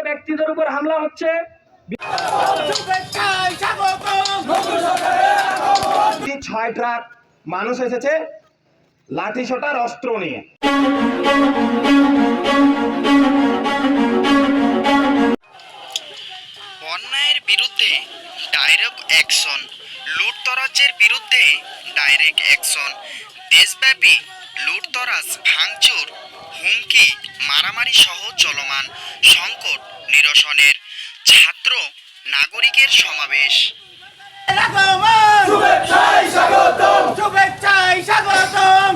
ব্যক্তিদের উপর হামলা হচ্ছে। 6 ট্রাক মানুষ এসেছে লাঠি সোটার অস্ত্র নিয়ে। অন্যায়ের বিরুদ্ধে ডাইরেক্ট অ্যাকশন, লুটতরাজের বিরুদ্ধে ডাইরেক্ট অ্যাকশন। দেশব্যাপী লুটতরাজ, ভাঙচুর, হুমকি, মারামারি সহ চলমান সংকট নিরসনের ছাত্র নাগরিকের সমাবেশ। শুভেচ্ছায় স্বাগতম, শুভেচ্ছায় স্বাগতম।